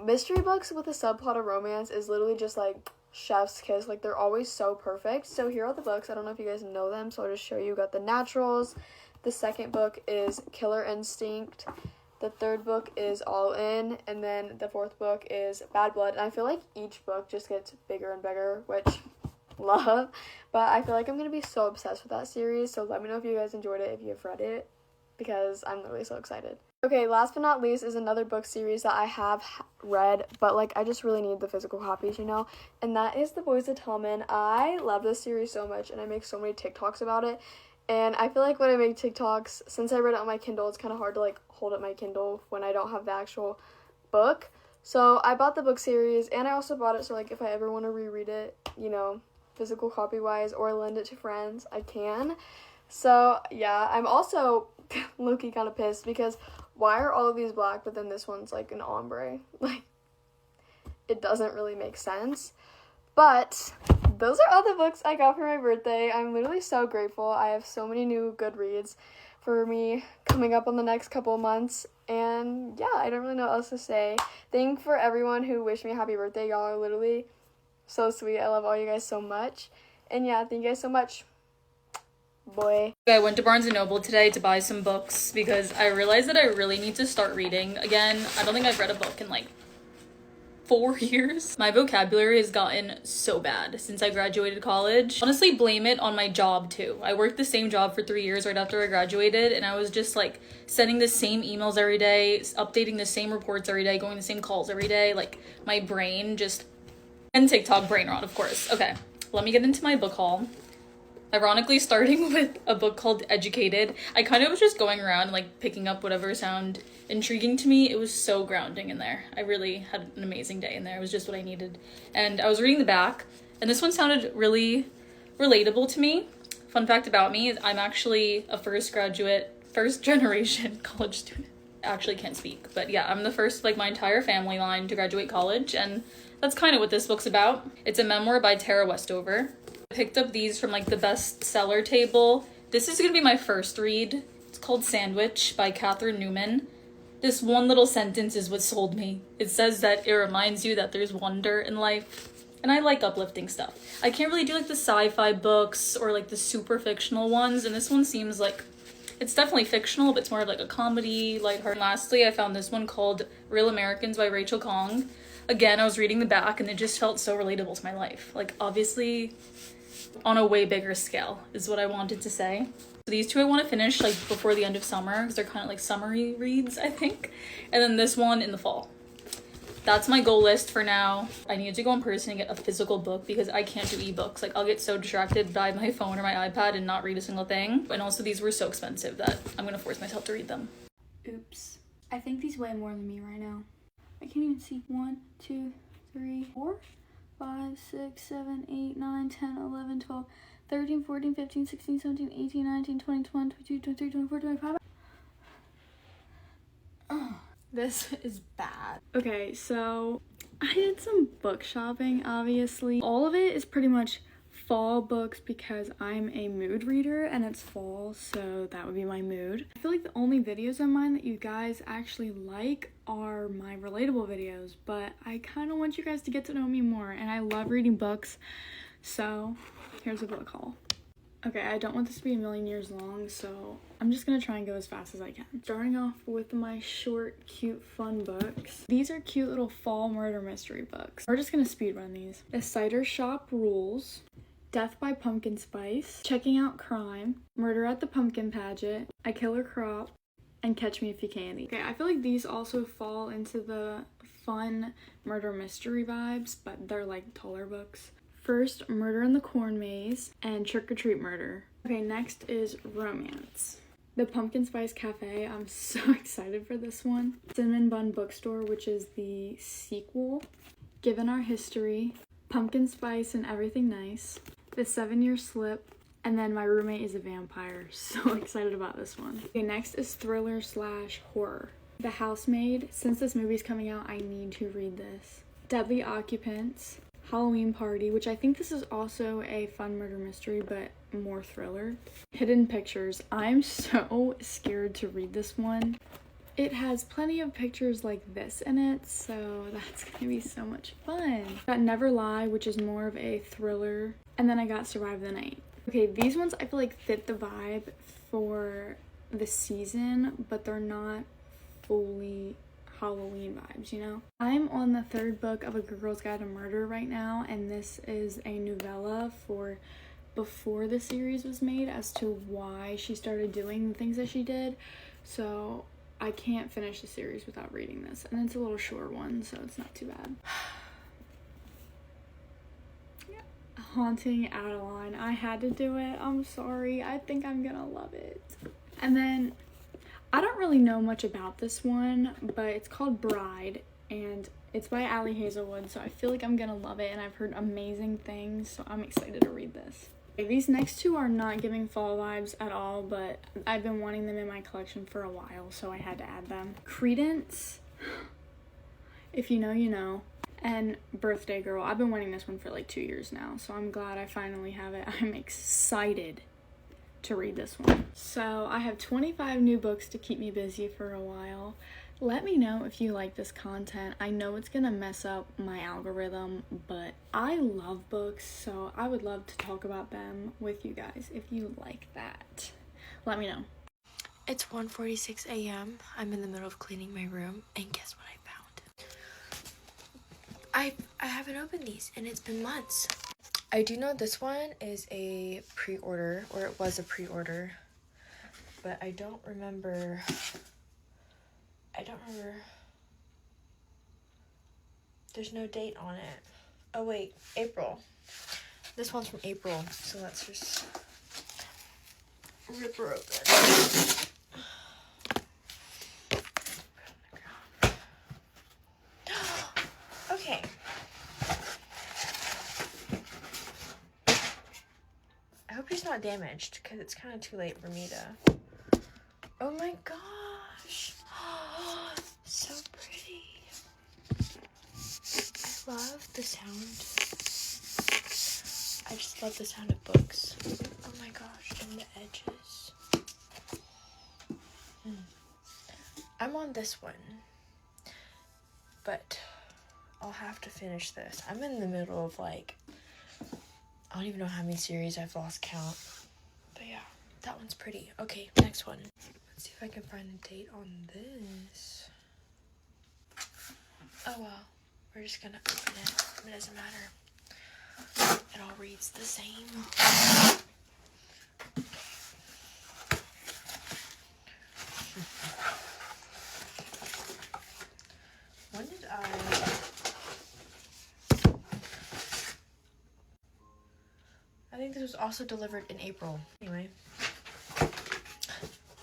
mystery books with a subplot of romance is literally just like chef's kiss. Like, they're always so perfect. So here are the books. I don't know if you guys know them, so I'll just show you. Got the Naturals. The second book is Killer Instinct. The third book is All In, and then the fourth book is Bad Blood. And I feel like each book just gets bigger and bigger, which love. But I feel like I'm going to be so obsessed with that series, so let me know if you guys enjoyed it, if you've read it, because I'm literally so excited. Okay, last but not least is another book series that I have read, but like I just really need the physical copies, you know, and that is The Boys of Tillman. I love this series so much, and I make so many TikToks about it. And I feel like when I make TikToks, since I read it on my Kindle, it's kind of hard to like hold up my Kindle when I don't have the actual book. So I bought the book series, and I also bought it so like if I ever want to reread it, you know, physical copy wise, or lend it to friends, I can. So yeah, I'm also low-key kind of pissed because why are all of these black but then this one's like an ombre? Like, it doesn't really make sense. But those are all the books I got for my birthday. I'm literally so grateful. I have so many new good reads for me coming up on the next couple of months. And yeah, I don't really know what else to say. Thank for everyone who wished me a happy birthday. Y'all are literally so sweet. I love all you guys so much. And yeah, thank you guys so much. Boy. I went to Barnes & Noble today to buy some books because I realized that I really need to start reading again. I don't think I've read a book in like 4 years. My vocabulary has gotten so bad since I graduated college. Honestly, blame it on my job too. I worked the same job for 3 years right after I graduated, and I was just like sending the same emails every day, updating the same reports every day, going to the same calls every day. Like, my brain just... And TikTok brain rot, of course. Okay, let me get into my book haul. Ironically, starting with a book called Educated, I kind of was just going around like picking up whatever sound intriguing to me. It was so grounding in there. I really had an amazing day in there. It was just what I needed. And I was reading the back, and this one sounded really relatable to me. Fun fact about me is I'm actually a first generation college student. I actually can't speak, but yeah, I'm the first, like, my entire family line to graduate college, and that's kind of what this book's about. It's a memoir by Tara Westover. I picked up these from like the bestseller table. This is gonna be my first read. It's called Sandwich by Catherine Newman. This one little sentence is what sold me. It says that it reminds you that there's wonder in life. And I like uplifting stuff. I can't really do like the sci-fi books or like the super fictional ones, and this one seems like it's definitely fictional, but it's more of like a comedy, lighthearted. And lastly, I found this one called Real Americans by Rachel Khong. Again, I was reading the back and it just felt so relatable to my life. Like, obviously on a way bigger scale is what I wanted to say. So these two I want to finish like before the end of summer because they're kind of like summery reads, I think. And then this one in the fall. That's my goal list for now. I need to go in person and get a physical book because I can't do ebooks. Like, I'll get so distracted by my phone or my iPad and not read a single thing. And also these were so expensive that I'm gonna force myself to read them. Oops. I think these weigh more than me right now. I can't even see. 1, 2, 3, 4, 5, 6, 7, 8, 9, 10, 11, 12, 13, 14, 15, 16, 17, 18, 19, 20, 21, 22, 23, 24, 25. This is bad. Okay, so I did some book shopping, obviously. All of it is pretty much fall books because I'm a mood reader and it's fall, so that would be my mood. I feel like the only videos of mine that you guys actually like are my relatable videos, but I kind of want you guys to get to know me more, and I love reading books, so here's a book haul. Okay, I don't want this to be a million years long, so I'm just gonna try and go as fast as I can. Starting off with my short, cute, fun books. These are cute little fall murder mystery books. We're just gonna speed run these. The Cider Shop Rules, Death by Pumpkin Spice, Checking Out Crime, Murder at the Pumpkin Pageant, I Kill a Crop, and Catch Me If You Can. Okay, I feel like these also fall into the fun murder mystery vibes, but they're like taller books. First, Murder in the Corn Maze, and Trick or Treat Murder. Okay, next is romance. The Pumpkin Spice Cafe, I'm so excited for this one. Cinnamon Bun Bookstore, which is the sequel. Given Our History, Pumpkin Spice and Everything Nice, The 7-Year Slip, and then My Roommate is a Vampire. So excited about this one. Okay, next is thriller / horror. The Housemaid. Since this movie's coming out, I need to read this. Deadly Occupants, Halloween Party, which I think this is also a fun murder mystery, but more thriller. Hidden Pictures. I'm so scared to read this one. It has plenty of pictures like this in it, so that's gonna be so much fun. Got Never Lie, which is more of a thriller, and then I got Survive the Night. Okay, these ones I feel like fit the vibe for the season, but they're not fully Halloween vibes, you know? I'm on the 3rd book of A Girl's Guide to Murder right now, and this is a novella for before the series was made as to why she started doing the things that she did. So I can't finish the series without reading this, and it's a little short one, so it's not too bad. Haunting Adeline. I had to do it. I'm sorry. I think I'm gonna love it. And then I don't really know much about this one, but it's called Bride, and it's by Allie Hazelwood, so I feel like I'm gonna love it, and I've heard amazing things, so I'm excited to read this. Okay, these next two are not giving fall vibes at all, but I've been wanting them in my collection for a while, so I had to add them. Credence, If You Know, You Know, and Birthday Girl. I've been wanting this one for like 2 years now, so I'm glad I finally have it. I'm excited to read this one. So I have 25 new books to keep me busy for a while. Let me know if you like this content. I know it's gonna mess up my algorithm, but I love books, so I would love to talk about them with you guys if you like that. Let me know. It's 1:46 a.m. I'm in the middle of cleaning my room, and guess what I found? I haven't opened these, and it's been months. I do know this one is a pre-order, or it was a pre-order, but I don't remember. There's no date on it. Oh wait, April. This one's from April, so let's just rip her open. Okay. I hope she's not damaged, because it's kind of too late for me to... Oh my gosh. So pretty. I love the sound. I just love the sound of books. Oh my gosh, and the edges. I'm on this one, but I'll have to finish this. I'm in the middle of like, I don't even know how many series, I've lost count. But yeah, that one's pretty. Okay, next one. Let's see if I can find a date on this. Oh well, we're just gonna open it. It doesn't matter. It all reads the same. When did I think this was also delivered in April. Anyway.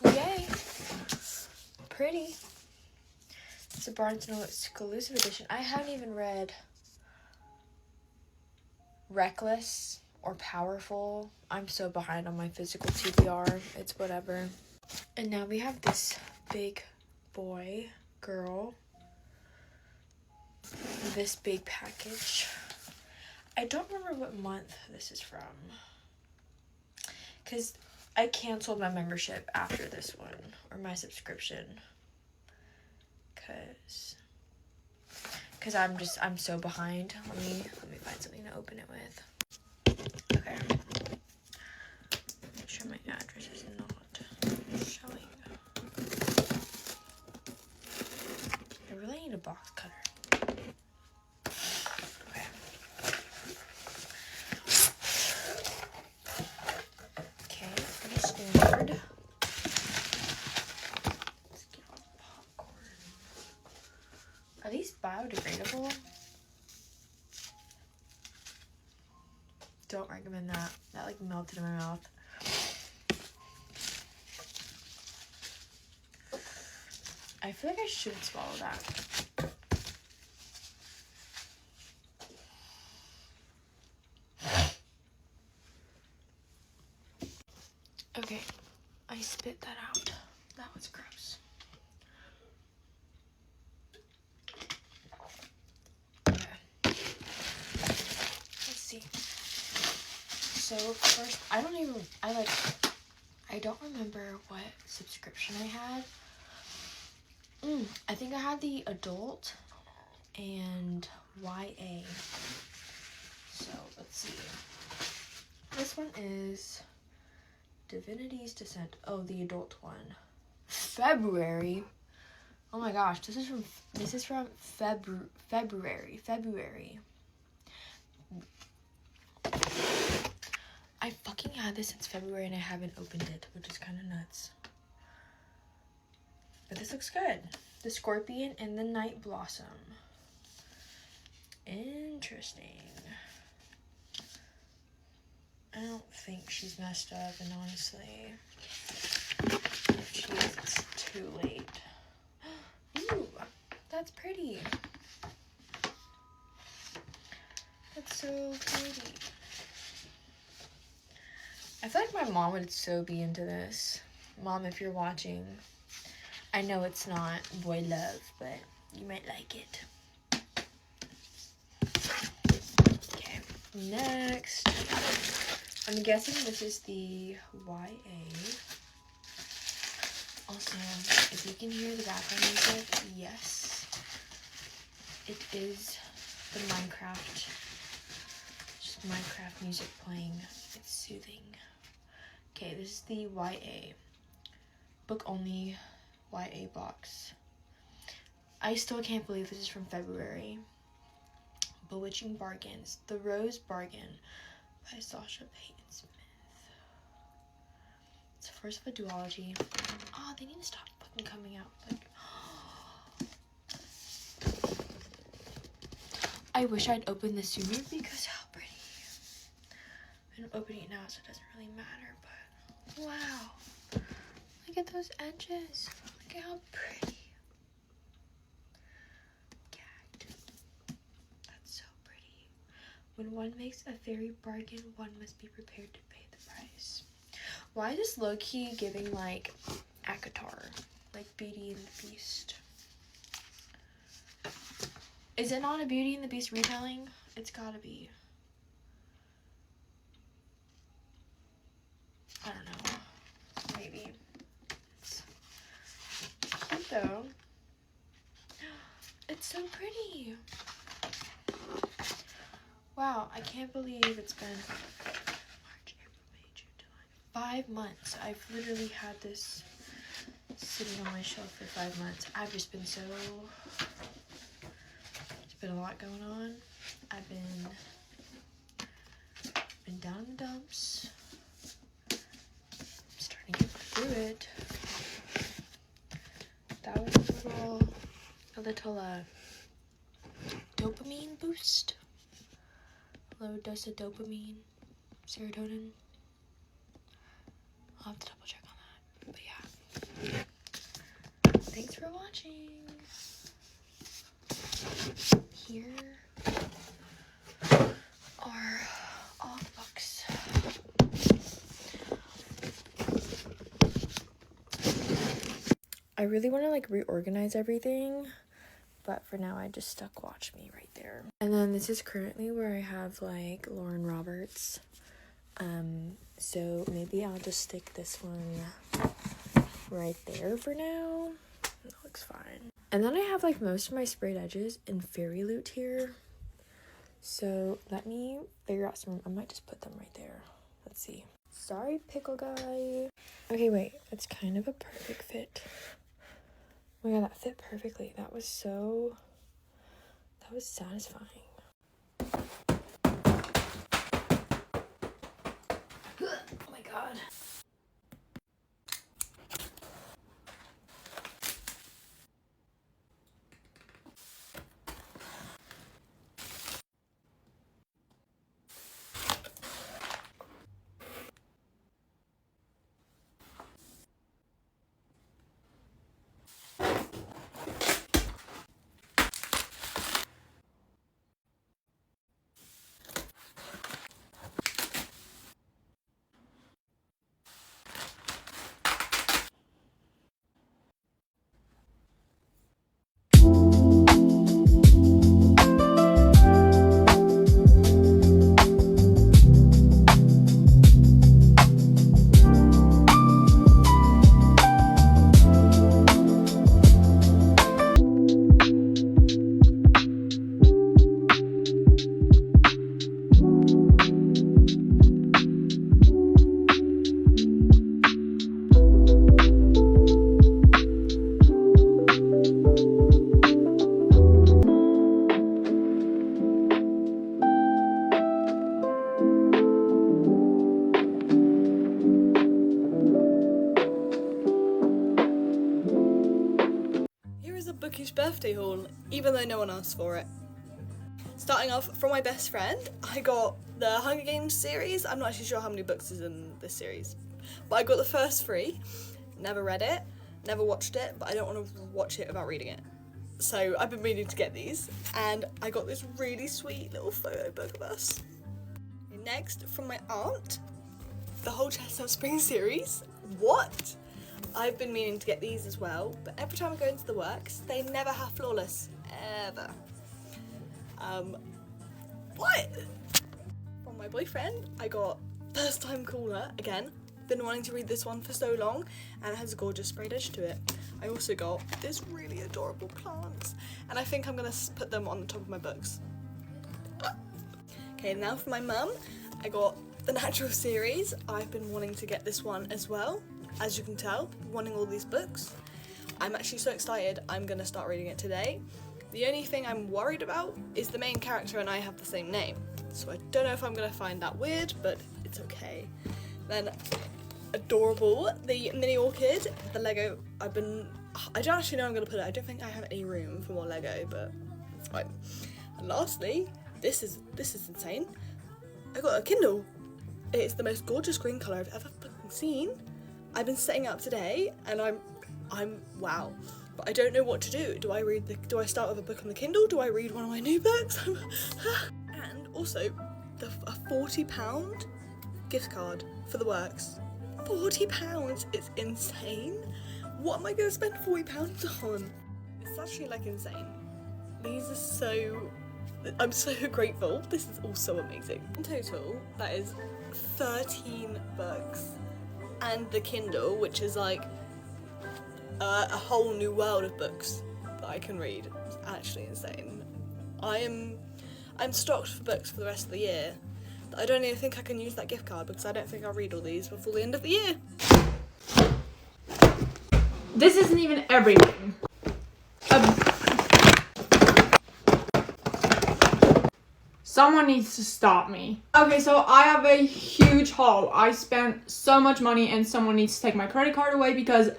Yay! Pretty. It's a Barnes & Noble exclusive edition. I haven't even read Reckless or Powerful. I'm so behind on my physical TBR. It's whatever. And now we have this big boy, girl. This big package. I don't remember what month this is from, because I canceled my membership after this one, or my subscription, because I'm so behind. Let me find something to open it with. Okay. Make sure my address is not showing. I really need a box cutter. Standard. Let's get all the popcorn. Are these biodegradable? Don't recommend that. That like melted in my mouth. I feel like I should swallow that. Okay, I spit that out. That was gross. Okay. Let's see. So first, I don't remember what subscription I had. I think I had the adult and YA. So let's see. This one is Divinity's Descent. Oh, the adult one. February. Oh my gosh, this is from February. I fucking had this since February and I haven't opened it, which is kind of nuts. But this looks good. The Scorpion and the Night Blossom. Interesting. I don't think she's messed up, and honestly, if she is, it's too late. Ooh, that's pretty. That's so pretty. I feel like my mom would so be into this. Mom, if you're watching, I know it's not boy love, but you might like it. Okay, next. I'm guessing this is the YA. Also, if you can hear the background music, yes, it is the Minecraft, just Minecraft music playing. It's soothing. Okay, this is the YA, book only YA box. I still can't believe this is from February. Bewitching Bargains, The Rose Bargain by Sasha Payton Smith. It's the first of a duology. Oh, they need to stop fucking coming out. Like, I wish I'd opened this sooner because how pretty. I'm opening it now, so it doesn't really matter, but Wow. Look at those edges. Look at how pretty. Gagged. That's so pretty. When one makes a fairy bargain, one must be prepared to pay the price. Why is this low-key giving like ACOTAR? Like Beauty and the Beast. Is it not a Beauty and the Beast retelling? It's gotta be. I don't know. Maybe. It's cute though. It's so pretty. Wow, I can't believe it's been March, April, May, June, July. 5 months. I've literally had this sitting on my shelf for 5 months. I've just been so... There's been a lot going on. I've been down in the dumps. I'm starting to get through it. That was a little dopamine boost. Low dose of dopamine, serotonin. I'll have to double check on that. But yeah. Thanks for watching. Here are all the books. I really want to like reorganize everything, but for now I just stuck Watch Me right there. And then this is currently where I have like Lauren Roberts. So maybe I'll just stick this one right there for now. That looks fine. And then I have like most of my sprayed edges in Fairy Loot here. So let me figure out some. I might just put them right there. Let's see. Sorry, pickle guy. Okay, wait. That's kind of a perfect fit. Oh my god, that fit perfectly. That was satisfying. Oh my god. Bookish birthday haul, even though no one asked for it. Starting off, from my best friend, I got the Hunger Games series. I'm not actually sure how many books is in this series, but I got the first 3. Never read it, never watched it, but I don't want to watch it without reading it. So I've been meaning to get these, and I got this really sweet little photo book of us. Next, from my aunt, the whole Chestnut Spring series. What? I've been meaning to get these as well, but every time I go into the works, they never have Flawless, ever. What? From my boyfriend, I got First Time Caller, again. Been wanting to read this one for so long, and it has a gorgeous sprayed edge to it. I also got this really adorable plants, and I think I'm gonna put them on the top of my books. Okay, now for my mum, I got the Natural series. I've been wanting to get this one as well. As you can tell, wanting all these books. I'm actually so excited, I'm gonna start reading it today. The only thing I'm worried about is the main character and I have the same name. So I don't know if I'm gonna find that weird, but it's okay. Then, adorable, the mini orchid, the Lego, I don't actually know I'm gonna put it. I don't think I have any room for more Lego, but it's fine. And lastly, this is insane. I got a Kindle. It's the most gorgeous green colour I've ever fucking seen. I've been setting up today, and I'm wow. But I don't know what to do. Do I start with a book on the Kindle? Do I read one of my new books? And also, a £40 gift card for the works. £40, it's insane. What am I going to spend £40 on? It's actually like insane. These are so, I'm so grateful. This is also amazing. In total, that is 13 books. And the Kindle, which is like a whole new world of books that I can read. It's actually insane. I'm stocked for books for the rest of the year. I don't even think I can use that gift card because I don't think I'll read all these before the end of the year. This isn't even everything. Someone needs to stop me. Okay, so I have a huge haul. I spent so much money and someone needs to take my credit card away because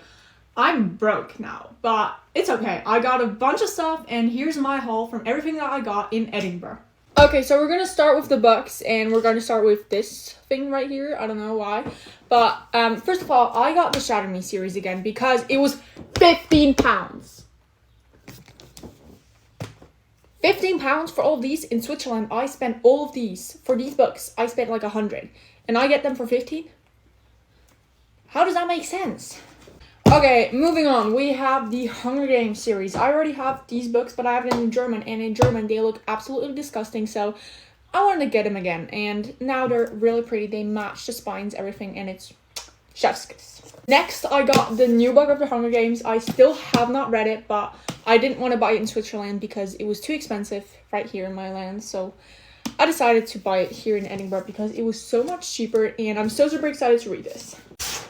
I'm broke now. But it's okay. I got a bunch of stuff and here's my haul from everything that I got in Edinburgh. Okay, so we're going to start with the books and we're going to start with this thing right here. I don't know why. But first of all, I got the Shatter Me series again because it was £15. £15 for all these in Switzerland. I spent all of these for these books. I spent like 100 and I get them for 15. How does that make sense? Okay, moving on. We have the Hunger Games series. I already have these books, but I have them in German, and in German they look absolutely disgusting, so I wanted to get them again, and now they're really pretty. They match the spines, everything, and it's chef's kiss. Next, I got the new book of the Hunger Games. I still have not read it, but I didn't want to buy it in Switzerland because it was too expensive right here in my land, so I decided to buy it here in Edinburgh because it was so much cheaper, and I'm so super excited to read this.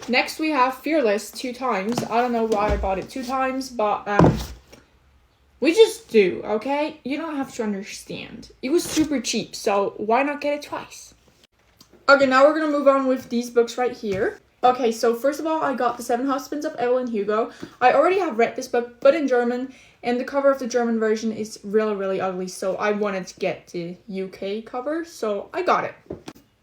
Next, we have Fearless 2 times. I don't know why I bought it 2 times, but we just do, okay? You don't have to understand. It was super cheap, so why not get it twice? Okay, now we're gonna move on with these books right here. Okay, so first of all, I got The 7 Husbands of Evelyn Hugo. I already have read this book, but in German, and the cover of the German version is really, really ugly, so I wanted to get the UK cover, so I got it.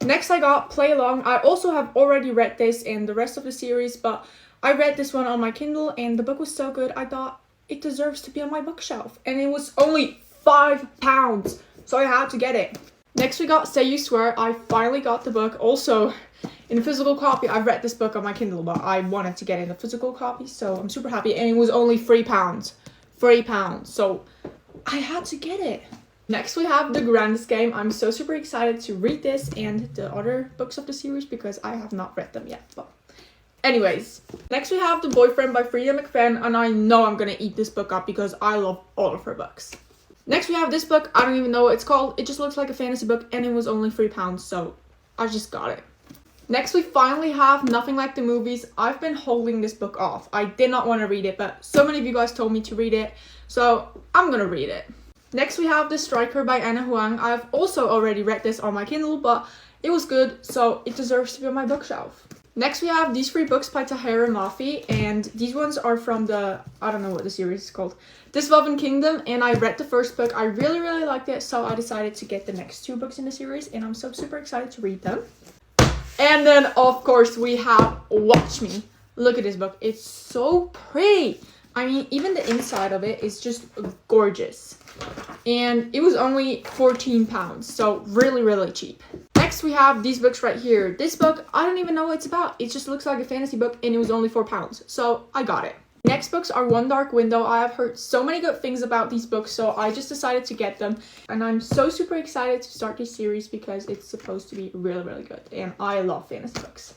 Next, I got Play Along. I also have already read this and the rest of the series, but I read this one on my Kindle, and the book was so good, I thought it deserves to be on my bookshelf. And it was only £5, so I had to get it. Next, we got Say You Swear. I finally got the book, also in a physical copy. I've read this book on my Kindle, but I wanted to get it in a physical copy, so I'm super happy. And it was only £3. £3, so I had to get it. Next, we have The Grandest Game. I'm so super excited to read this and the other books of the series because I have not read them yet. But anyways, next we have The Boyfriend by Frida McFadden, and I know I'm gonna eat this book up because I love all of her books. Next, we have this book. I don't even know what it's called. It just looks like a fantasy book, and it was only £3, so I just got it. Next, we finally have Nothing Like the Movies. I've been holding this book off. I did not want to read it, but so many of you guys told me to read it, so I'm gonna read it. Next, we have The Striker by Anna Huang. I've also already read this on my Kindle, but it was good, so it deserves to be on my bookshelf. Next, we have these 3 books by Tahira Mafi, and these ones are from the, I don't know what the series is called, This Woven Kingdom, and I read the first book. I really, really liked it, so I decided to get the next 2 books in the series, and I'm so super excited to read them. And then, of course, we have Watch Me. Look at this book. It's so pretty. I mean, even the inside of it is just gorgeous. And it was only £14, so really, really cheap. Next, we have these books right here. This book, I don't even know what it's about. It just looks like a fantasy book, and it was only £4, so I got it. Next books are One Dark Window. I have heard so many good things about these books, so I just decided to get them. And I'm so super excited to start this series because it's supposed to be really, really good, and I love fantasy books.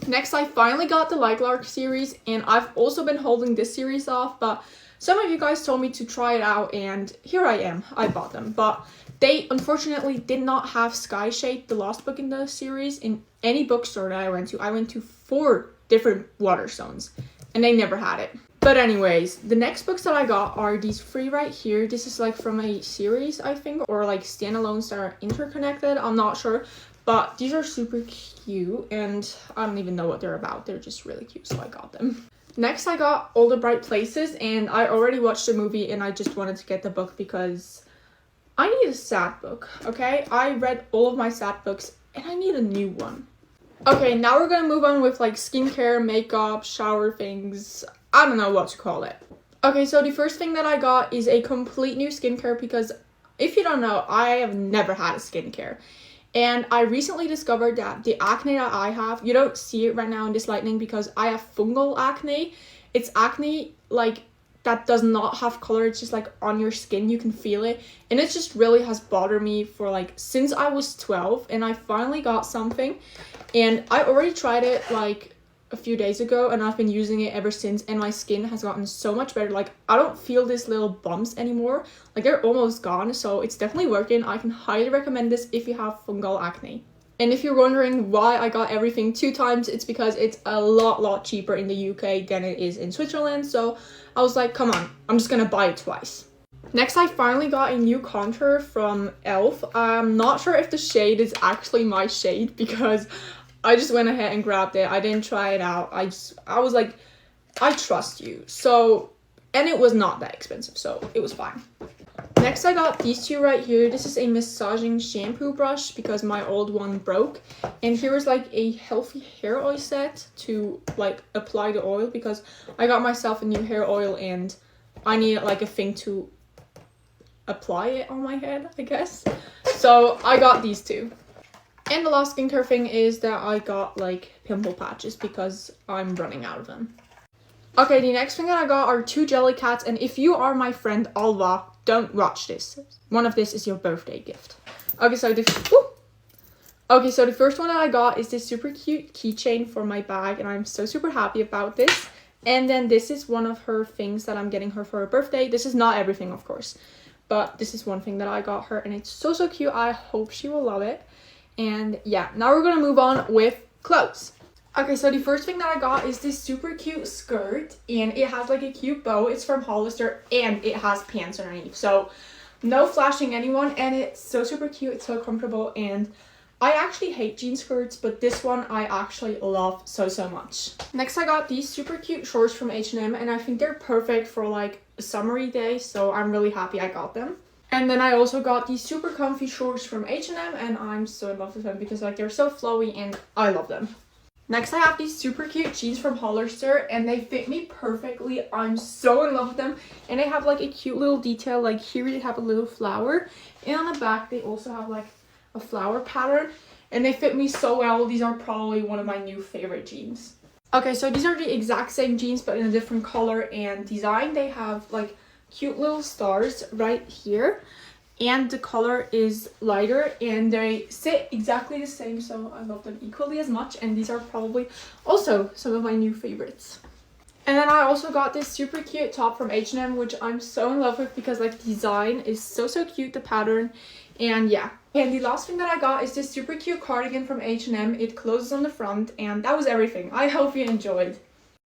Next, I finally got the Like Lark series, and I've also been holding this series off, but some of you guys told me to try it out, and here I am. I bought them, but they unfortunately did not have Sky Shade, the last book in the series, in any bookstore that I went to. I went to 4 different Waterstones, and they never had it. But anyways, the next books that I got are these 3 right here. This is like from a series, I think, or like standalones that are interconnected. I'm not sure. But these are super cute, and I don't even know what they're about. They're just really cute, so I got them. Next, I got All the Bright Places, and I already watched the movie, and I just wanted to get the book because I need a sad book, okay? I read all of my sad books, and I need a new one. Okay, now we're gonna move on with like skincare, makeup, shower things. I don't know what to call it. Okay, so the first thing that I got is a complete new skincare because if you don't know, I have never had a skincare. And I recently discovered that the acne that I have, you don't see it right now in this lighting because I have fungal acne. It's acne like that does not have color, it's just like on your skin, you can feel it. And it just really has bothered me for like since I was 12, and I finally got something. And I already tried it like a few days ago and I've been using it ever since, and my skin has gotten so much better. Like I don't feel these little bumps anymore, like they're almost gone, so it's definitely working. I can highly recommend this if you have fungal acne. And if you're wondering why I got everything 2 times, it's because it's a lot cheaper in the UK than it is in Switzerland, so I was like, come on, I'm just gonna buy it twice. Next, I finally got a new contour from e.l.f. I'm not sure if the shade is actually my shade because I just went ahead and grabbed it. I didn't try it out. I was like, I trust you. So, and it was not that expensive, so it was fine. Next, I got these 2 right here. This is a massaging shampoo brush because my old one broke. And here is like a healthy hair oil set to like apply the oil because I got myself a new hair oil and I needed like a thing to apply it on my head, I guess. So I got these 2. And the last skincare thing is that I got like pimple patches because I'm running out of them. Okay, the next thing that I got are 2 jelly cats, and if you are my friend Alva, don't watch this. One of this is your birthday gift. Okay, so the first one that I got is this super cute keychain for my bag, and I'm so super happy about this. And then this is one of her things that I'm getting her for her birthday. This is not everything, of course, but this is one thing that I got her, and it's so cute. I hope she will love it. And yeah, now we're gonna move on with clothes. Okay, so the first thing that I got is this super cute skirt, and it has like a cute bow. It's from Hollister, and it has pants underneath, so no flashing anyone, and it's so super cute. It's so comfortable, and I actually hate jean skirts, but this one I actually love so much. Next, I got these super cute shorts from H&M, and I think they're perfect for like a summery day, so I'm really happy I got them. And then I also got these super comfy shorts from H&M, and I'm so in love with them because like they're so flowy and I love them. Next, I have these super cute jeans from Hollister, and they fit me perfectly. I'm so in love with them, and they have like a cute little detail. Like here they have a little flower, and on the back they also have like a flower pattern, and they fit me so well. These are probably one of my new favorite jeans. Okay, so these are the exact same jeans but in a different color and design. They have like cute little stars right here, and the color is lighter, and they sit exactly the same, so I love them equally as much, and these are probably also some of my new favorites. And then I also got this super cute top from H&M, which I'm so in love with because like the design is so cute, the pattern, and yeah. And the last thing that I got is this super cute cardigan from H&M. It closes on the front, and that was everything. I hope you enjoyed.